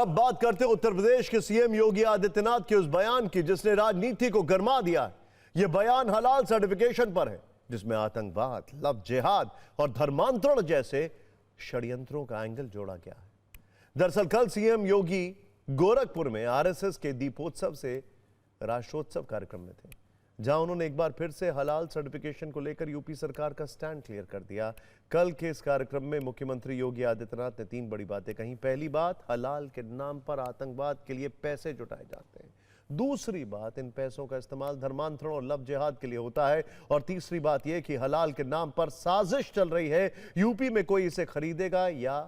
अब बात करते हैं उत्तर प्रदेश के सीएम योगी आदित्यनाथ के उस बयान की जिसने राजनीति को गरमा दिया है। यह बयान हलाल सर्टिफिकेशन पर है, जिसमें आतंकवाद, लव जिहाद और धर्मांतरण जैसे षड्यंत्रों का एंगल जोड़ा गया है। दरअसल कल सीएम योगी गोरखपुर में आरएसएस के दीपोत्सव से राष्ट्रोत्सव कार्यक्रम में थे, जहां उन्होंने एक बार फिर से हलाल सर्टिफिकेशन को लेकर यूपी सरकार का स्टैंड क्लियर कर दिया। कल के इस कार्यक्रम में मुख्यमंत्री योगी आदित्यनाथ ने 3 बड़ी बातें कही। पहली बात, हलाल के नाम पर आतंकवाद के लिए पैसे जुटाए जाते हैं। दूसरी बात, इन पैसों का इस्तेमाल धर्मांतरण और लव जिहाद के लिए होता है। और तीसरी बात यह कि हलाल के नाम पर साजिश चल रही है, यूपी में कोई इसे खरीदेगा या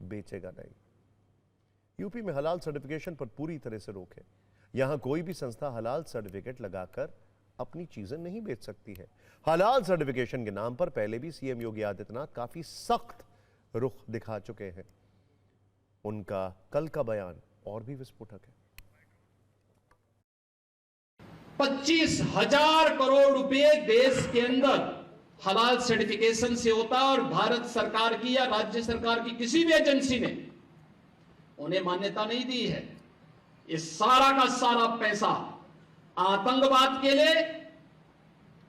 बेचेगा नहीं। यूपी में हलाल सर्टिफिकेशन पर पूरी तरह से रोक है। यहां कोई भी संस्था हलाल सर्टिफिकेट लगाकर अपनी चीजें नहीं बेच सकती है। हलाल सर्टिफिकेशन के नाम पर पहले भी सीएम योगी आदित्यनाथ काफी सख्त रुख दिखा चुके हैं। उनका कल का बयान और भी विस्फोटक है। 25,000 करोड़ रुपए देश के अंदर हलाल सर्टिफिकेशन से होता है और भारत सरकार की या राज्य सरकार की किसी भी एजेंसी ने उन्हें मान्यता नहीं दी है। इस सारा का सारा पैसा आतंकवाद के लिए,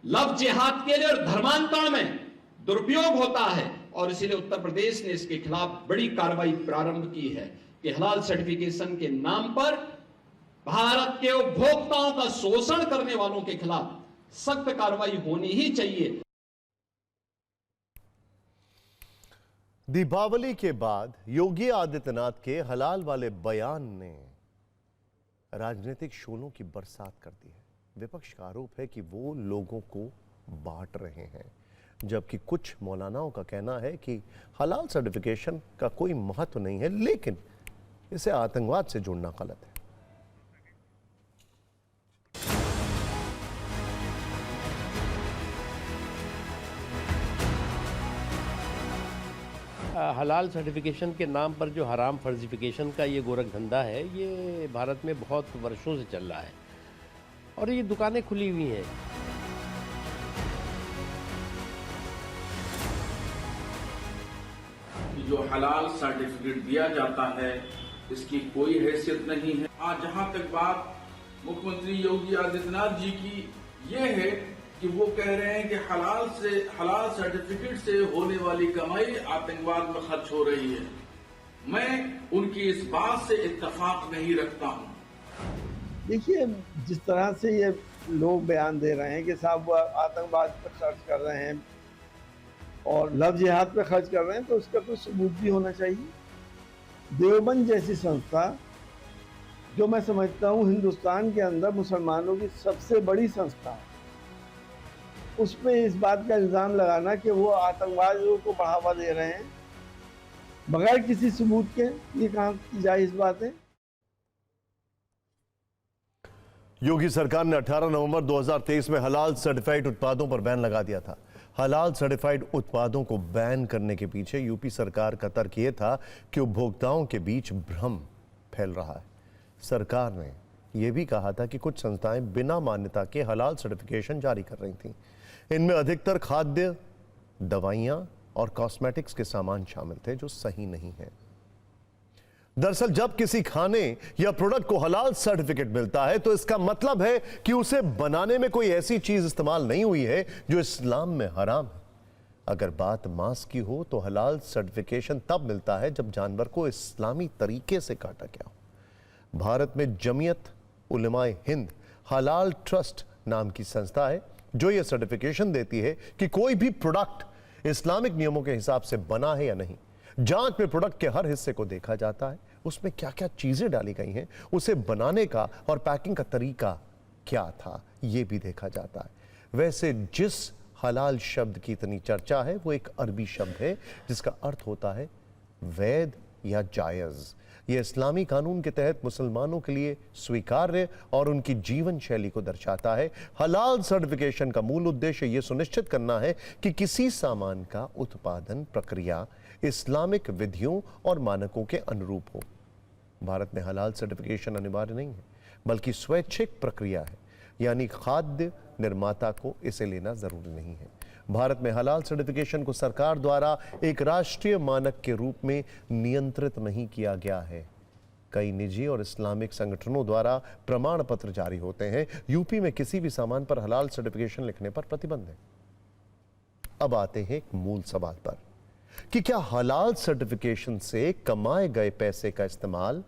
लव जिहाद के लिए और धर्मांतरण में दुरुपयोग होता है और इसीलिए उत्तर प्रदेश ने इसके खिलाफ बड़ी कार्रवाई प्रारंभ की है कि हलाल सर्टिफिकेशन के नाम पर भारत के उपभोक्ताओं का शोषण करने वालों के खिलाफ सख्त कार्रवाई होनी ही चाहिए। दीपावली के बाद योगी आदित्यनाथ के हलाल वाले बयान ने राजनीतिक शोलों की बरसात कर दी है। विपक्ष का आरोप है कि वो लोगों को बांट रहे हैं, जबकि कुछ मौलानाओं का कहना है कि हलाल सर्टिफिकेशन का कोई महत्व नहीं है, लेकिन इसे आतंकवाद से जोड़ना गलत है। हलाल सर्टिफिकेशन के नाम पर जो हराम फर्जिफिकेशन का ये गोरख धंधा है, ये भारत में बहुत वर्षों से चल रहा है और ये दुकानें खुली हुई हैं। जो हलाल सर्टिफिकेट दिया जाता है इसकी कोई हैसियत नहीं है। आज जहां तक बात मुख्यमंत्री योगी आदित्यनाथ जी की ये है कि वो कह रहे हैं कि हलाल सर्टिफिकेट से होने वाली कमाई आतंकवाद में खर्च हो रही है। मैं उनकी इस बात से इत्तेफाक नहीं रखता हूं। देखिए, जिस तरह से ये लोग बयान दे रहे हैं कि साहब वो आतंकवाद पर खर्च कर रहे हैं और लव जिहाद पर खर्च कर रहे हैं, तो उसका कोई सबूत भी होना चाहिए। देवबंद जैसी संस्था, जो मैं समझता हूँ हिंदुस्तान के अंदर मुसलमानों की सबसे बड़ी संस्था है, उस पर इस बात का इल्ज़ाम लगाना कि वो आतंकवादियों को बढ़ावा दे रहे हैं बगैर किसी सबूत के, ये कहाँ की जायज़ बात है। योगी सरकार ने 18 नवंबर 2023 में हलाल सर्टिफाइड उत्पादों पर बैन लगा दिया था। हलाल सर्टिफाइड उत्पादों को बैन करने के पीछे यूपी सरकार का तर्क यह था कि उपभोक्ताओं के बीच भ्रम फैल रहा है। सरकार ने यह भी कहा था कि कुछ संस्थाएं बिना मान्यता के हलाल सर्टिफिकेशन जारी कर रही थीं। इनमें अधिकतर खाद्य, दवाइयां और कॉस्मेटिक्स के सामान शामिल थे, जो सही नहीं है। दरअसल जब किसी खाने या प्रोडक्ट को हलाल सर्टिफिकेट मिलता है तो इसका मतलब है कि उसे बनाने में कोई ऐसी चीज इस्तेमाल नहीं हुई है जो इस्लाम में हराम है। अगर बात मांस की हो तो हलाल सर्टिफिकेशन तब मिलता है जब जानवर को इस्लामी तरीके से काटा गया हो। भारत में जमीयत उलमाए हिंद हलाल ट्रस्ट नाम की संस्था है जो यह सर्टिफिकेशन देती है कि कोई भी प्रोडक्ट इस्लामिक नियमों के हिसाब से बना है या नहीं। जांच में प्रोडक्ट के हर हिस्से को देखा जाता है, उसमें क्या क्या चीजें डाली गई हैं, उसे बनाने का और पैकिंग का तरीका क्या था, यह भी देखा जाता है। वैसे जिस हलाल शब्द की इतनी चर्चा है वो एक अरबी शब्द है जिसका अर्थ होता है वैध या जायज। यह इस्लामी कानून के तहत मुसलमानों के लिए स्वीकार्य और उनकी जीवन शैली को दर्शाता है। हलाल सर्टिफिकेशन का मूल उद्देश्य यह सुनिश्चित करना है कि किसी सामान का उत्पादन प्रक्रिया इस्लामिक विधियों और मानकों के अनुरूप हो। भारत में हलाल सर्टिफिकेशन अनिवार्य नहीं है बल्कि स्वैच्छिक प्रक्रिया है, यानी खाद्य निर्माता को इसे लेना जरूरी नहीं है। भारत में हलाल सर्टिफिकेशन को सरकार द्वारा एक राष्ट्रीय मानक के रूप में नियंत्रित नहीं किया गया है। कई निजी और इस्लामिक संगठनों द्वारा प्रमाण पत्र जारी होते हैं। यूपी में किसी भी सामान पर हलाल सर्टिफिकेशन लिखने पर प्रतिबंध है। अब आते हैं एक मूल सवाल पर कि क्या हलाल सर्टिफिकेशन से कमाए गए पैसे का इस्तेमाल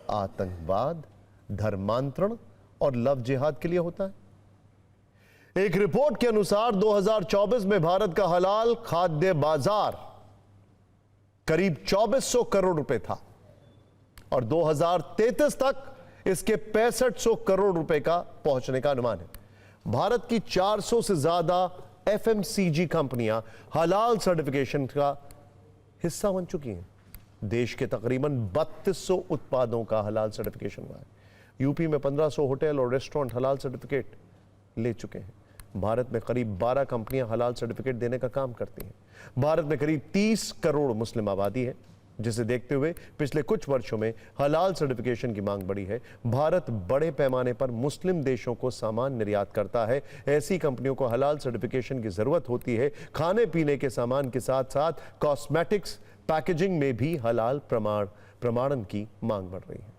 आतंकवाद, धर्मांतरण और लव जिहाद के लिए होता है। एक रिपोर्ट के अनुसार 2024 में भारत का हलाल खाद्य बाजार करीब 2400 करोड़ रुपए था और 2033 तक इसके 6500 करोड़ रुपए का पहुंचने का अनुमान है। भारत की 400 से ज्यादा एफएमसीजी कंपनियां हलाल सर्टिफिकेशन का हिस्सा बन चुकी हैं। देश के तकरीबन 3200 उत्पादों का हलाल सर्टिफिकेशन हुआ है। यूपी में 1500 होटल और रेस्टोरेंट हलाल सर्टिफिकेट ले चुके हैं। भारत में करीब 12 कंपनियां हलाल सर्टिफिकेट देने का काम करती हैं। भारत में करीब 30 करोड़ मुस्लिम आबादी है, जिसे देखते हुए पिछले कुछ वर्षों में हलाल सर्टिफिकेशन की मांग बढ़ी है। भारत बड़े पैमाने पर मुस्लिम देशों को सामान निर्यात करता है। ऐसी कंपनियों को हलाल सर्टिफिकेशन की जरूरत होती है। खाने पीने के सामान के साथ साथ कॉस्मेटिक्स, पैकेजिंग में भी हलाल प्रमाणन की मांग बढ़ रही है।